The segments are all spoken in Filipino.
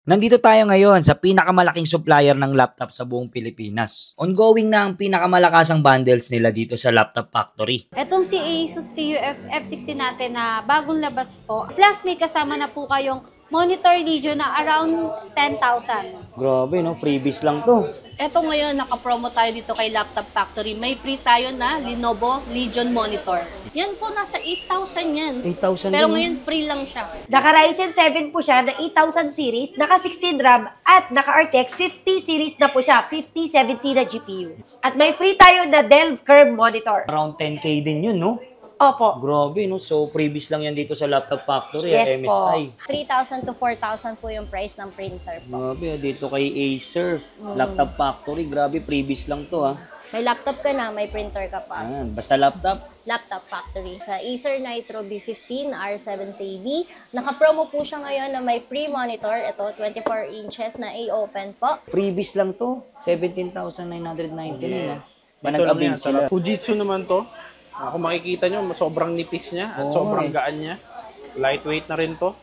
Nandito tayo ngayon sa pinakamalaking supplier ng laptop sa buong Pilipinas. Ongoing na ang pinakamalakasang bundles nila dito sa Laptop Factory. Etong si Asus TUF F60 natin na bagong labas po. Plus may kasama na po kayong Monitor Legion na around 10,000. Grabe no, freebies lang to. Eto ngayon, naka-promo tayo dito kay Laptop Factory. May free tayo na Lenovo Legion Monitor. Yan po, nasa 8,000 yan. 8,000 Pero din. ngayon, free lang siya. Naka-Ryzen 7 po siya na 8000 series, naka-16 RAM at naka-RTX 50 series na po siya, 5070 na GPU. At may free tayo na Dell Curve Monitor. Around 10K din yun, no? Opo. Grabe, no? So, freebies lang yan dito sa Laptop Factory, Yes MSI. 3,000 to 4,000 po yung price ng printer po. Grabe, dito kay Acer, Laptop Factory, grabe, freebies lang to, ha? May laptop ka na, may printer ka pa. Ayan, basta laptop. Laptop Factory. Sa Acer Nitro B15 R7CD, naka-promo po siya ngayon na may pre-monitor. Ito, 24 inches na A-open po. Freebies lang to, 17,999. Yes. Ba Ito lang nag-avail yan. sila? Fujitsu naman to. Kung makikita nyo, sobrang nipis niya at sobrang gaan niya. Lightweight na rin to.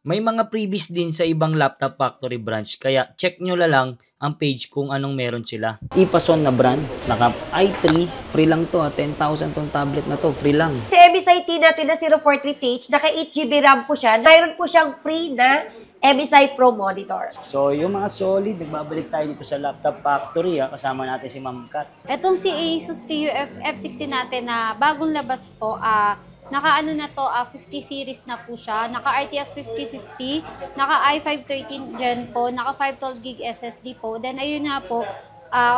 May mga freebies din sa ibang Laptop Factory branch, kaya check nyo na lang ang page kung anong meron sila. Ipason na brand, naka i3, free lang to, 10,000 tong tablet na to, free lang. Si MSI T natin na 043PH, naka 8GB RAM po siya. Mayroon po siyang free na MSI Pro Monitor. So yung mga solid, nagbabalik tayo dito sa Laptop Factory, kasama natin si Ma'am Kat. Etong si Asus TUF F60 natin na bagong labas po, naka-ano na to, 50 series na po siya, naka-RTX 5050, naka-i5 13 Gen po, naka-512GB SSD po. Then ayun nga po,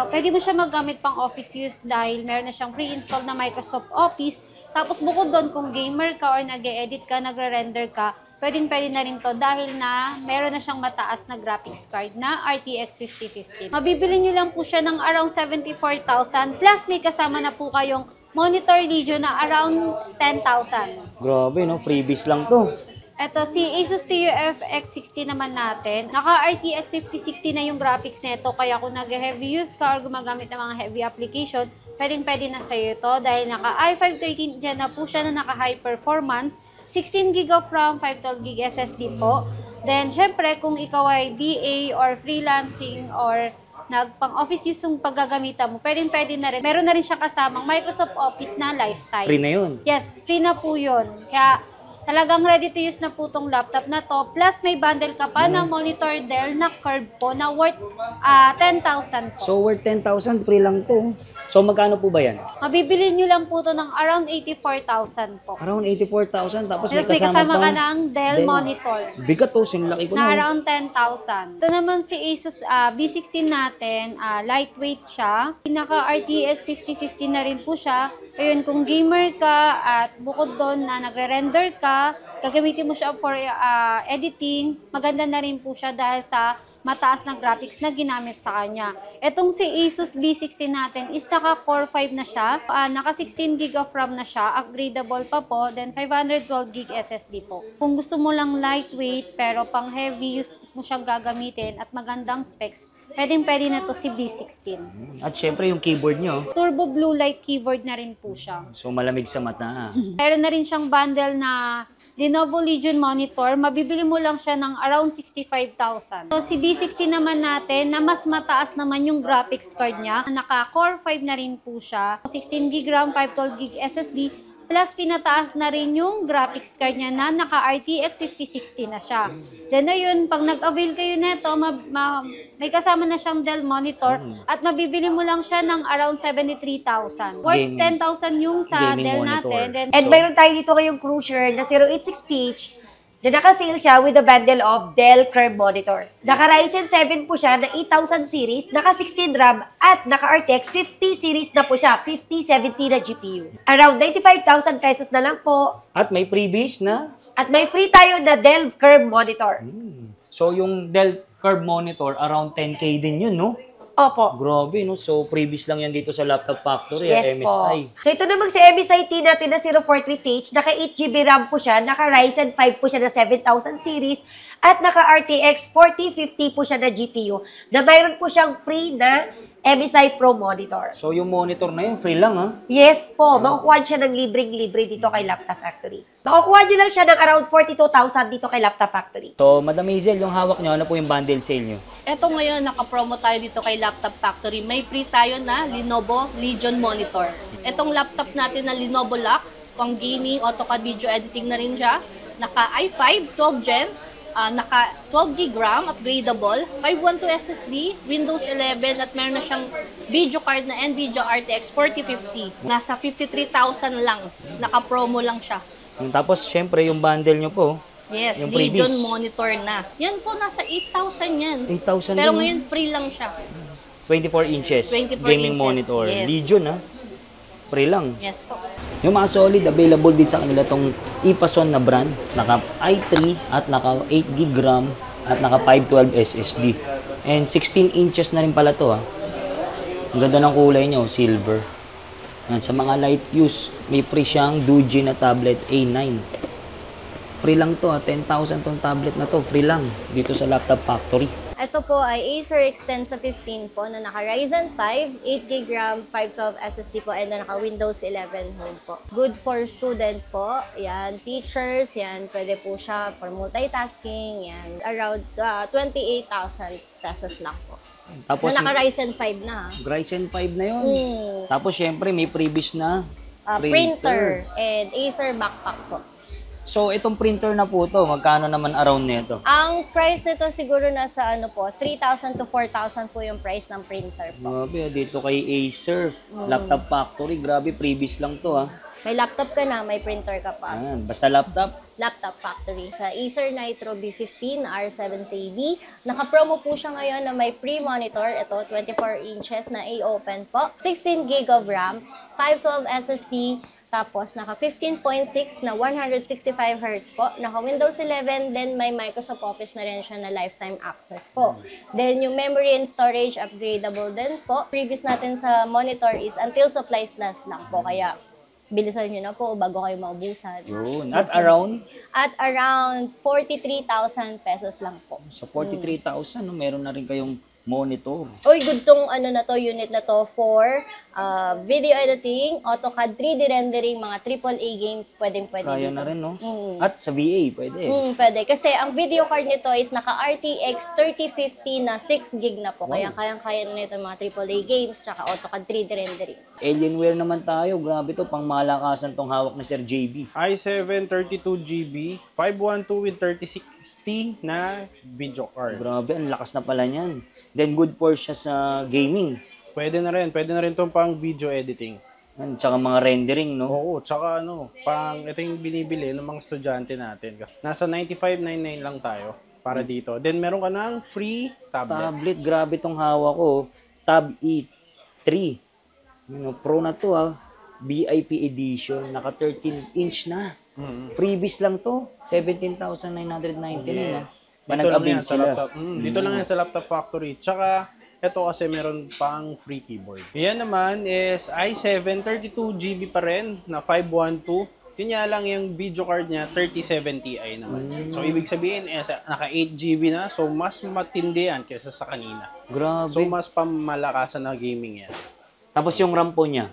pwede mo siya maggamit pang office use dahil meron na siyang pre-install na Microsoft Office. Tapos bukod doon, kung gamer ka or nag-edit ka, nagre-render ka, pwede na rin to dahil na meron na siyang mataas na graphics card na RTX 5050. Mabibili nyo lang po siya ng around 74,000 plus may kasama na po kayong Monitor Legion na around 10,000. Grabe no, freebies lang to. Ito, si Asus TUF X60 naman natin. Naka-RTX 5060 na yung graphics nito. Kaya kung nag-heavy use ka or gumagamit ng mga heavy application, pwede na sa'yo ito. Dahil naka-i5 13 Gen na po siya na naka-high performance. 16GB of RAM, 512GB SSD po. Then, syempre, kung ikaw ay BA or freelancing or pang-office use yung paggagamitan mo, pwede na rin. Meron na rin siya kasamang Microsoft Office na lifetime. Free na yun. Yes, free na po yun. Kaya talagang ready to use na po tong laptop na to. Plus may bundle ka pa ng monitor Dell na curve po na worth 10,000 po. So worth 10,000, free lang to. So magkano po ba yan? Mabibili nyo lang po to ng around 84,000 po. Around 84,000, tapos Plus may kasama ka pang ng Dell monitor bigat to, sinlaki ko na na. around 10,000. Ito naman si Asus B16 natin, lightweight siya. Naka-RTX 5050 na rin po siya. Ayun, kung gamer ka at bukod doon na nagre-render ka, gagamitin mo siya for editing, maganda na rin po siya dahil sa mataas na graphics na ginamit sa kanya. Etong si Asus B60 natin is naka Core 5 na siya, naka 16GB of RAM na siya, upgradable pa po, then 512GB SSD po. Kung gusto mo lang lightweight pero pang heavy use mo siyang gagamitin at magandang specs, pwede na to si B16. At syempre yung keyboard nyo, Turbo Blue Light keyboard na rin po siya. so malamig sa mata. Meron na rin siyang bundle na Lenovo Legion monitor. Mabibili mo lang siya ng around 65,000. So si B60 naman natin na mas mataas naman yung graphics card niya. Naka Core 5 na rin po siya. 16GB RAM, 512GB SSD. Plus pinataas na rin yung graphics card niya na naka RTX 5060 na siya. Then ayun, pag nag-avail kayo nito, may kasama na siyang Dell monitor at mabibili mo lang siya ng around 73,000. Worth 10,000 yung sa Gaming Dell monitor. natin. Then, And mayroon tayo dito kayong Cruiser na 086PH na naka-sale siya with a bundle of Dell Curve Monitor. Naka-Ryzen 7 po siya na 8000 series, naka-16 RAM at naka-RTX 50 series na po siya, 5070 na GPU. Around 95,000 pesos na lang po. At may freebies na. At may free tayo na Dell Curve Monitor. So yung Dell Curve Monitor, around 10K din yun, no? Opo. Grabe, no? So freebies lang yan dito sa Laptop Factory, Yes MSI. po. So ito namang si MSI T natin na 043PH, naka 8GB RAM po siya, naka Ryzen 5 po siya na 7000 series, at naka RTX 4050 po siya na GPU, na mayroon po siyang free na MSI Pro monitor. So yung monitor na yun, free lang ha? Yes po, makukuha siya ng libreng-libre dito kay Laptop Factory. Makukuha niyo lang siya ng around 42,000 dito kay Laptop Factory. So, Madam Hazel, yung hawak nyo, ano po yung bundle sale nyo? Eto ngayon, naka-promo tayo dito kay Laptop Factory. May free tayo na Lenovo Legion monitor. Etong laptop natin na Lenovo Lock, pang gaming, AutoCAD video editing na rin siya. Naka i5, 12 Gen, naka 12 GB RAM, upgradable, 512 SSD, Windows 11 at meron na siyang video card na NVIDIA RTX 4050. Nasa 53,000 lang. Naka-promo lang siya. Tapos, syempre, yung bundle nyo po, Yes, yung Legion freebies. monitor na. Yan po, nasa 8,000 yan. 8,000 Pero din. ngayon, free lang siya. 24 inches, 24 gaming inches, monitor. yes. Legion ha? Free lang. Yes po. Yung mga solid, available din sa kanila tong Ipason na brand. Naka i3 at naka 8GB RAM at naka 512 SSD. And 16 inches na rin pala to ha. Ang ganda ng kulay niya, silver. Yan, sa mga light use, may free siyang Doogee na tablet A9. Free lang to ha, 10,000 tong tablet na to, free lang dito sa Laptop Factory. Ito po ay Acer Extensa 15 po na naka Ryzen 5, 8GB RAM, 512 SSD po, and naka Windows 11 home po. Good for student po, yan, teachers, yan, pwede po siya for multitasking, yan, around 28,000 pesos lang po. Tapos, na naka Ryzen 5 na ha. Ryzen 5 na yun. Mm. Tapos, syempre, may previous na Printer and Acer backpack po. So, itong printer na po to, magkano naman around nito? Ang price nito siguro nasa ano po, 3,000 to 4,000 po yung price ng printer po. Grabe, dito kay Acer, Laptop Factory, grabe, previous lang to ha. May laptop ka na, may printer ka pa. Ayan, basta laptop. Laptop Factory sa Acer Nitro B15 R7CD. Naka-promo po siya ngayon na may pre-monitor. Ito, 24 inches na A-open po. 16 GB of RAM, 512 SSD, tapos naka 15.6 na 165Hz po. Naka Windows 11, then may Microsoft Office na rin siya na lifetime access po. Then yung memory and storage upgradable din po. Previous natin sa monitor is until supplies last lang po. Kaya bilisan nyo na po bago kayo maubusan. Yun. At around, At around 43,000 pesos lang po. sa 43,000, no, meron na rin kayong monitor. Uy, good tong ano na to, unit na to for video editing, AutoCAD 3D rendering, mga AAA games, pwede Kaya dito. na rin, no? Mm. At sa VA, pwede. Pwede. Kasi ang video card nito is naka RTX 3050 na 6GB na po. Kaya kayang-kaya na nito mga AAA games, tsaka AutoCAD 3D rendering. Alienware naman tayo. Grabe to, pang malakasan tong hawak ni Sir JB. i7 32GB, 512 with 3060 na video card. Grabe, ang lakas na pala niyan. Then good for siya sa gaming. Pwede na rin itong pang video editing. Yan, tsaka mga rendering, no? Oo, tsaka ito yung binibili ng mga estudyante natin. Nasa 95.99 lang tayo para dito. Then meron ka ng free tablet. Tablet, grabe tong hawak ko. Tab E3. Pro na to ha. VIP edition. Naka 13-inch na. Freebies lang to. 17,999 na. Yes. Dito lang yan sa sila. laptop. Dito lang yan sa Laptop Factory. Tsaka, ito kasi meron pang free keyboard. Yan naman is i7 32GB pa rin na 512. Yun nga lang yung video card niya 3070 Ti naman. So, ibig sabihin, naka 8GB na. So, mas matindi yan kaysa sa kanina. Grabe. So, mas pamalakasan na gaming yan. Tapos yung RAM po niya,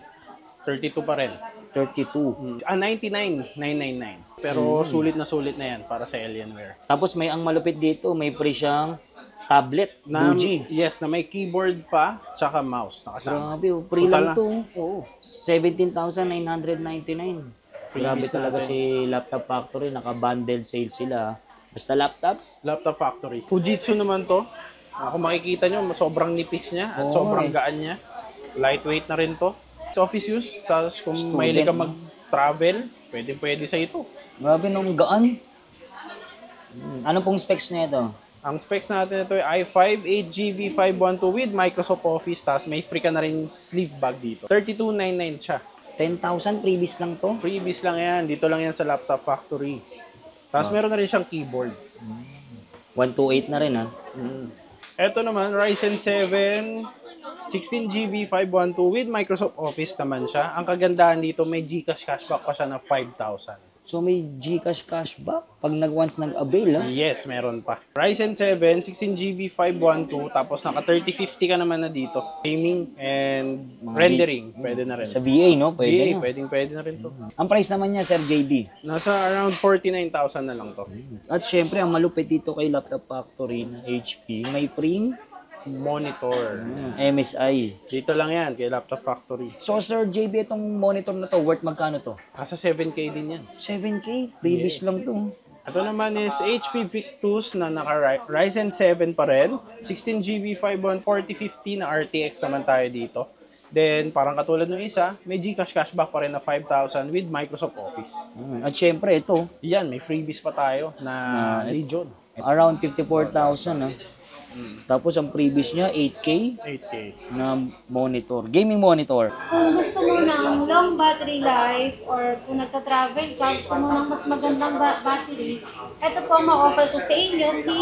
32 pa rin. 32. 99,999. Pero sulit na yan para sa Alienware. Tapos may ang malupit dito, may free siyang tablet, Na, Doogee. yes, na may keyboard pa, tsaka mouse nakasama. Grabe, free lang to. Oo. 17,999. Grabe Freebies talaga natin. si Laptop Factory, naka-bundle sale sila. Basta laptop, Laptop Factory. Fujitsu naman to. Kung makikita nyo, sobrang nipis niya at sobrang gaan niya. Lightweight na rin to. It's office use. Tapos kung mahilig ka mag-travel, pwede sa ito. grabe nung gaan. Ano pong specs niya ito? Ang specs natin ito ay i5 8GB 512 with Microsoft Office. Tapos may free ka na rin sleeve bag dito. 3299 siya. 10,000 previous lang to. Freebies lang yan. Dito lang yan sa Laptop Factory. Tapos meron na rin siyang keyboard. 128 na rin ha. Ito naman, Ryzen 7 16GB 512 with Microsoft Office naman siya. Ang kagandahan dito, may GCash cashback pa siya na 5,000. So may GCash cashback pag once nag-avail, ha? Yes, meron pa. Ryzen 7, 16GB 512, tapos naka 3050 ka naman na dito. Gaming and rendering, pwede na rin. Sa VA, no? Pwede na. Pwede na rin to. Ang price naman niya, Sir JB. Nasa around 49,000 na lang to. At syempre, ang malupit dito kay Laptop Factory na HP, may free Monitor. MSI. Dito lang yan, kay Laptop Factory. So, Sir JB, itong monitor na to, worth magkano to? Nasa 7K din yan. 7K? Previous lang to. Ito naman is HP Victus na naka Ryzen 7 pa rin. 16GB 51450 na RTX naman tayo dito. Then, parang katulad ng isa, may GCash cashback pa rin na 5,000 with Microsoft Office. At syempre, ito, Yan, may freebies pa tayo na Legion. around 54,000, ha? Tapos, ang previous niya, 8K 8K. na monitor. Gaming monitor. Kung gusto mo ng long battery life or kung nagta-travel ka, gusto mo ng mas magandang battery, ito po ma-offer ko sa inyo si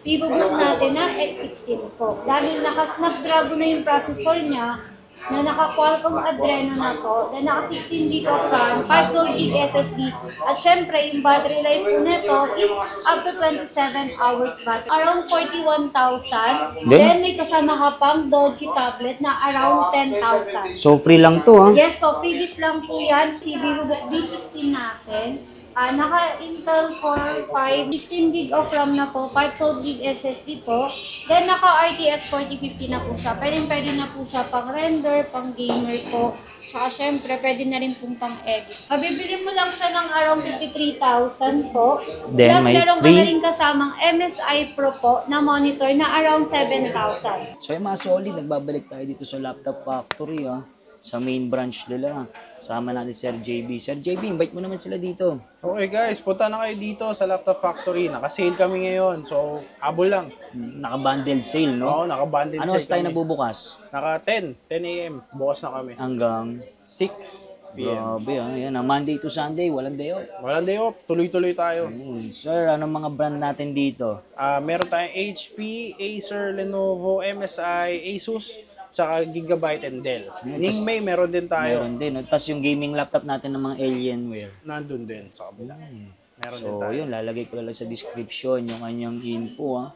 VivoBook natin na X16 po. Dahil naka-Snapdragon na yung processor niya, na naka-Qualcomm Adreno na po, then naka 16 GB of RAM, 512 GB SSD, at syempre yung battery life po nito is up to 27 hours battery. Around 41,000. Then may kasama ka pang Doji tablet na around 10,000. So, free lang to, ha? Yes po, previous lang po yan. Si VivoBook B16 natin. Naka Intel Core 5, 16 GB of RAM na po, 512 GB SSD po. Then naka RTX 4050 na po siya. Pwede na po siya pang render, pang gamer po. Tsaka syempre, pwede na rin pong pang edit. Mabibili mo lang siya ng around 53,000 po. Then, Plus may meron ka free- na rin kasamang MSI Pro po na monitor na around 7,000. So, yung mga solid, nagbabalik tayo dito sa Laptop Factory, ha? Sa main branch nila. Sama natin si Sir JB. Sir JB, invite mo naman sila dito. Okay guys, punta na kayo dito sa Laptop Factory. Naka-sale kami ngayon. So, habol lang. Naka-bundle sale, no? Oo, naka-bundle Ano sale tayo kami. nabubukas? Naka 10 a.m. Bukas na kami. Hanggang 6 p.m. grabe, ha? Yan, Monday to Sunday, walang day off. Walang day off. Tuloy-tuloy tayo. Sir, anong mga brand natin dito? Meron tayong HP, Acer, Lenovo, MSI, Asus, tsaka Gigabyte and Dell. Ningmei meron din tayo. Meron din. No? Tapos yung gaming laptop natin ng mga Alienware. Nandun din sa kabila. Meron din So, tayo. yun, lalagay ko lang sa description yung kanyang info, ha?